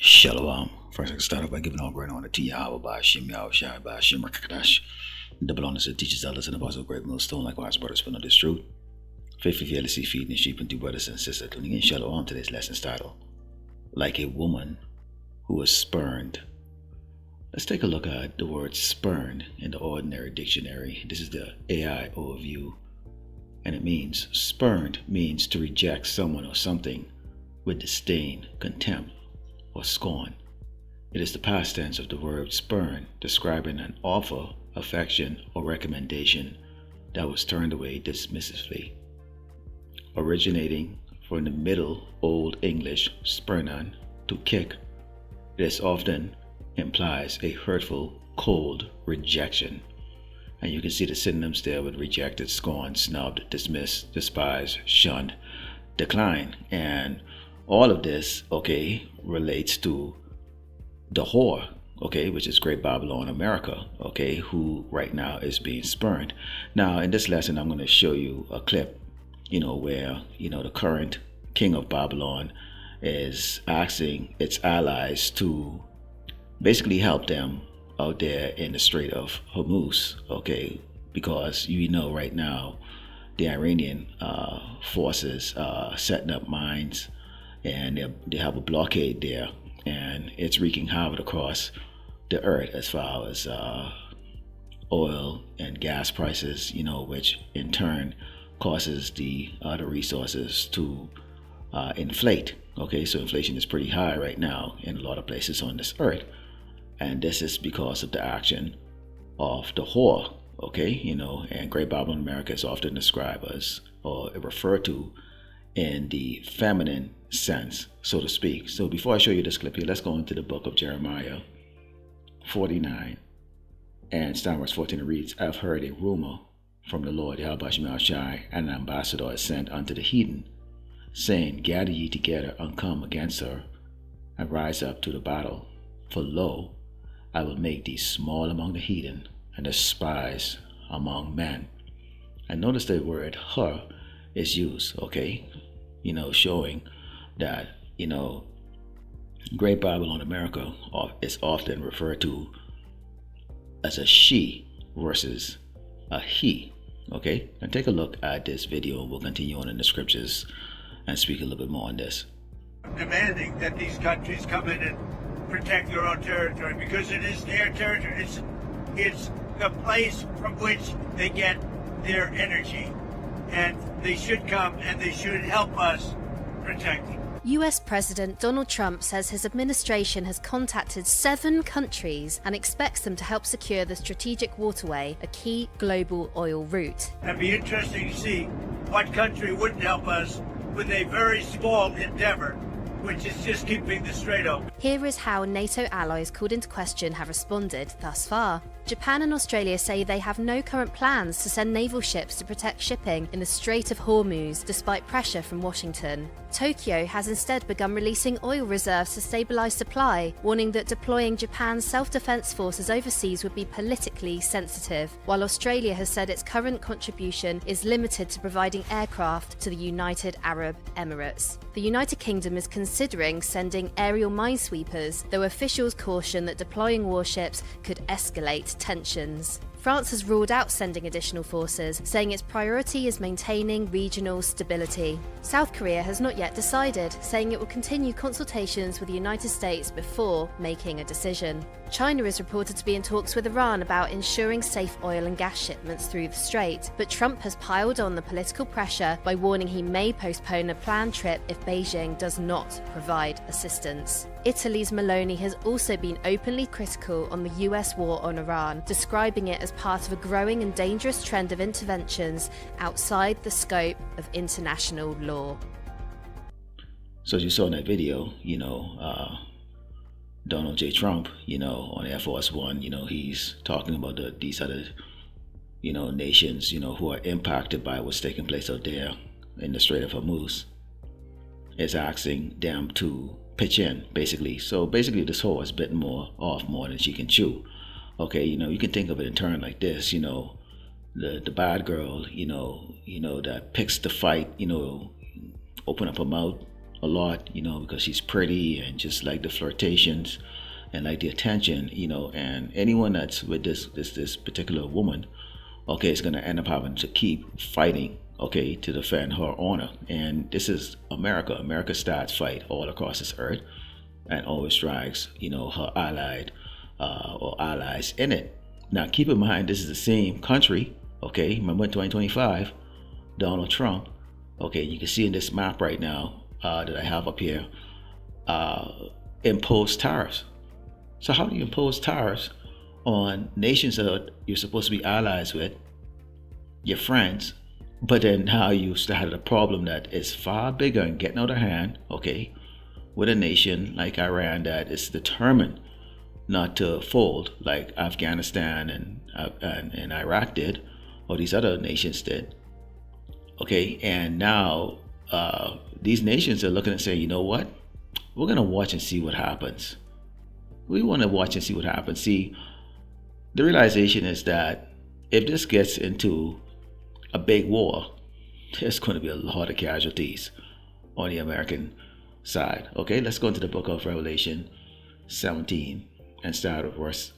Shalom. First, I can start off by giving all great honor to Yahweh by Hashem, Yahweh Shai by Hashem Rakadash. Double honor to teachers, elders, and the boss of great millstone, likewise, brothers, for this truth. Faithfully, fearlessly feeding the sheep and two brothers and sisters, tuning in Shalom. Today's lesson's title, Like a Woman Who Was Spurned. Let's take a look at the word spurned in the ordinary dictionary. This is the AI overview, and it means spurned means to reject someone or something with disdain, contempt, or scorn. It is the past tense of the word spurn, describing an offer, affection, or recommendation that was turned away dismissively. Originating from the Middle Old English spurnan, to kick, this often implies a hurtful, cold rejection. And you can see the synonyms there with rejected, scorned, snubbed, dismissed, despised, shunned, decline, and all of this, relates to the whore, which is Great Babylon America, who right now is being spurned. Now, in this lesson, I'm going to show you a clip, where, the current king of Babylon is asking its allies to basically help them out there in the Strait of Hormuz, because right now the Iranian forces are setting up mines, and they have a blockade there, and it's wreaking havoc across the earth as far as oil and gas prices, which in turn causes the other resources to inflate. So inflation is pretty high right now in a lot of places on this earth, and this is because of the action of the whore. And Great Babylon America is often described as, or referred to, in the feminine sense, so to speak. So before I show you this clip here, let's go into the book of Jeremiah 49, and starting verse 14, it reads, I've heard a rumor from the Lord, Yahweh Shai, and an ambassador is sent unto the heathen, saying, gather ye together and come against her, and rise up to the battle. For lo, I will make thee small among the heathen, and despised among men. And notice the word her is used, showing that, Great Babylon America is often referred to as a she versus a he. And take a look at this video. We'll continue on in the scriptures and speak a little bit more on this. Demanding that these countries come in and protect their own territory, because it is their territory. It's the place from which they get their energy, and they should come and they should help us protect it. US President Donald Trump says his administration has contacted 7 countries and expects them to help secure the strategic waterway, a key global oil route. It'd be interesting to see what country wouldn't help us with a very small endeavor, which is just keeping the strait open. Here is how NATO allies called into question have responded thus far. Japan and Australia say they have no current plans to send naval ships to protect shipping in the Strait of Hormuz, despite pressure from Washington. Tokyo has instead begun releasing oil reserves to stabilize supply, warning that deploying Japan's self-defense forces overseas would be politically sensitive, while Australia has said its current contribution is limited to providing aircraft to the United Arab Emirates. The United Kingdom is considering sending aerial minesweepers, though officials caution that deploying warships could escalate tensions. France has ruled out sending additional forces, saying its priority is maintaining regional stability. South Korea has not yet decided, saying it will continue consultations with the United States before making a decision. China is reported to be in talks with Iran about ensuring safe oil and gas shipments through the strait, but Trump has piled on the political pressure by warning he may postpone a planned trip if Beijing does not provide assistance. Italy's Meloni has also been openly critical on the US war on Iran, describing it as part of a growing and dangerous trend of interventions outside the scope of international law. So as you saw in that video, Donald J. Trump, on Air Force One, he's talking about these other, nations, who are impacted by what's taking place out there in the Strait of Hormuz, is asking them to pitch in, basically. So basically this whore is bitten off more than she can chew. You can think of it in turn like this, the bad girl, that picks the fight, open up her mouth, a lot, because she's pretty and just like the flirtations and like the attention, and anyone that's with this particular woman, okay, is gonna end up having to keep fighting, okay, to defend her honor. And this is America. America starts fight all across this earth and always drags, her allied or allies in it. Now, keep in mind, this is the same country, okay? Remember in 2025, Donald Trump, okay, you can see in this map right now that I have up here, imposed tariffs. So how do you impose tariffs on nations that you're supposed to be allies with, your friends, but then now you started a problem that is far bigger and getting out of hand, okay, with a nation like Iran that is determined not to fold like Afghanistan and Iraq did, or these other nations did. Okay, and now these nations are looking and saying, you know what? We're gonna watch and see what happens. We want to watch and see what happens. See, the realization is that if this gets into a big war, there's going to be a lot of casualties on the American side. Okay, let's go into the book of Revelation 17 and start with verse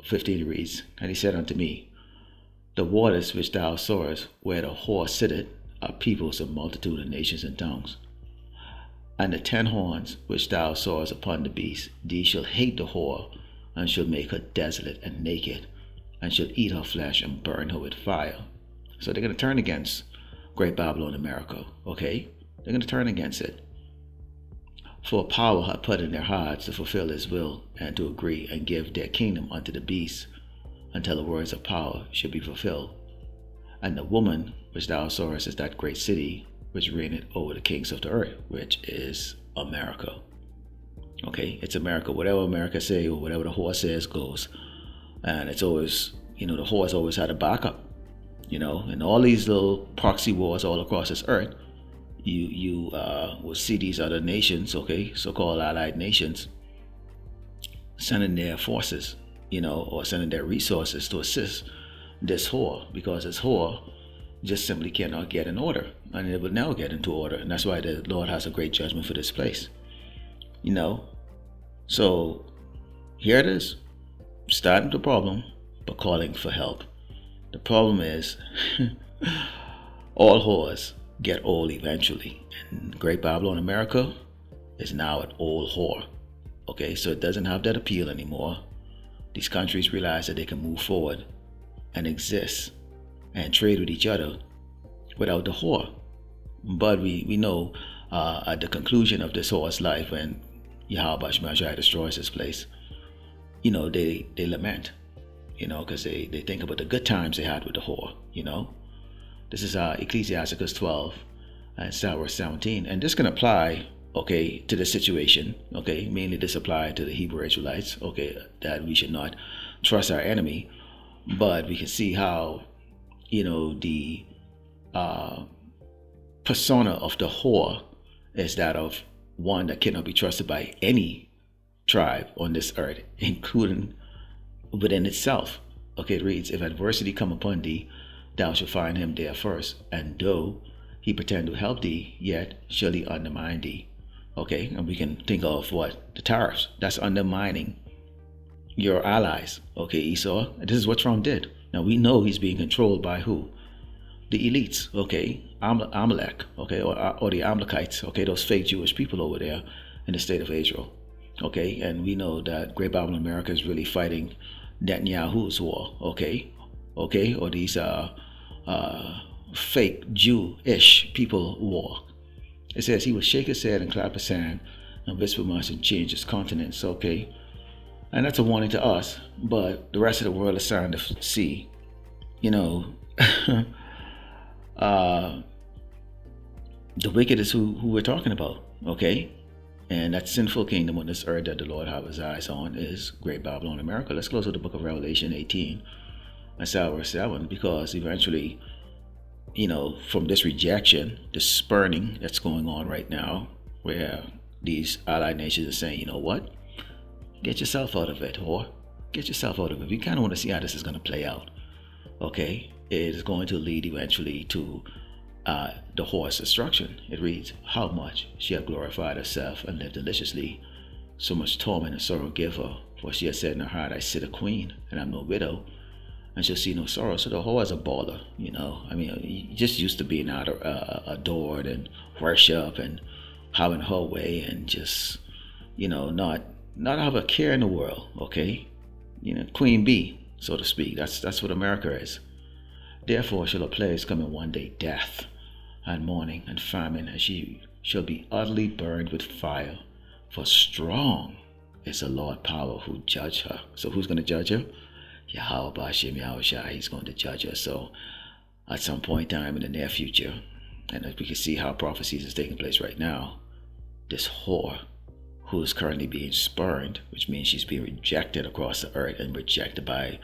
15. It reads, "And he said unto me, the waters which thou sawest, where the whore sitteth, are peoples of multitude of nations and tongues. And the 10 horns which thou sawest upon the beast, these shall hate the whore, and shall make her desolate and naked, and shall eat her flesh and burn her with fire." So they're going to turn against Great Babylon, America. Okay, they're going to turn against it. "For power hath put in their hearts to fulfill his will, and to agree and give their kingdom unto the beast, until the words of power should be fulfilled. And the woman which thou sawest is that great city, which reigneth over the kings of the earth," which is America. Okay, it's America. Whatever America say or whatever the whore says goes. And it's always, the whore's always had a backup. And all these little proxy wars all across this earth, you will see these other nations, okay, so-called allied nations, sending their forces, or sending their resources to assist this whore, because this whore just simply cannot get in order, and it will never get into order. And that's why the Lord has a great judgment for this place. So here it is, starting the problem but calling for help. The problem is all whores get old eventually, and Great Babylon, America, is now an old whore. Okay, so it doesn't have that appeal anymore. These countries realize that they can move forward and exist and trade with each other without the whore. But we know at the conclusion of this whore's life, when Yahweh Shemashai destroys this place, they lament, because they think about the good times they had with the whore. This is Ecclesiasticus 12 and start verse 17, and this can apply, okay, to the situation. Okay, mainly this applied to the Hebrew Israelites. Okay, that we should not trust our enemy, but we can see how the persona of the whore is that of one that cannot be trusted by any tribe on this earth, including within itself. Okay, it reads, "If adversity come upon thee, thou shalt find him there first, and though he pretend to help thee, yet shall he undermine thee." Okay, and we can think of what? The tariffs. That's undermining your allies. Okay, Esau. This is what Trump did. Now we know he's being controlled by who? The elites. Okay, Amalek. Okay, or the Amalekites. Okay, those fake Jewish people over there in the state of Israel. Okay, and we know that Great Babylon, America is really fighting Netanyahu's war. Okay, or these fake Jewish people war. It says he would shake his head and clap his hand and whisper much and change his countenance. Okay, and that's a warning to us, but the rest of the world is starting to see, the wicked is who we're talking about. Okay, and that sinful kingdom on this earth that the Lord have his eyes on is Great Babylon, America. Let's close with the book of Revelation 18 and start verse 7, because eventually, from this rejection, the spurning that's going on right now, where these allied nations are saying, you know what, get yourself out of it, whore. Get yourself out of it. We kind of want to see how this is going to play out. Okay, it is going to lead eventually to the whore's destruction. It reads, how much she had glorified herself and lived deliciously. So much torment and sorrow give her, for she had said in her heart, I sit a queen, and I'm no widow, and she'll see no sorrow. So the whore is a baller, you know. I mean, just used to being adored and worship and having her way, and just, you know, not have a care in the world, okay? You know, queen bee, so to speak. That's what America is. Therefore shall a place come in one day, death and mourning and famine, and she shall be utterly burned with fire. For strong is the Lord power who judge her. So who's going to judge her? Yahweh Bashim Yahushua, he's going to judge her. So at some point in time in the near future, and as we can see how prophecies is taking place right now, this whore who is currently being spurned, which means she's being rejected across the earth and rejected by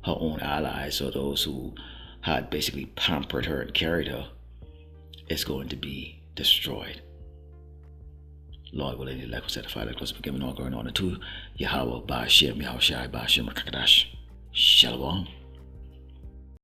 her own allies, or those who had basically pampered her and carried her, is going to be destroyed. Lord willing, the elect will set the fire, let us be given all going on to Yahweh Ba'ashem Yahushai Ba'ashem Rakadash. Shalom.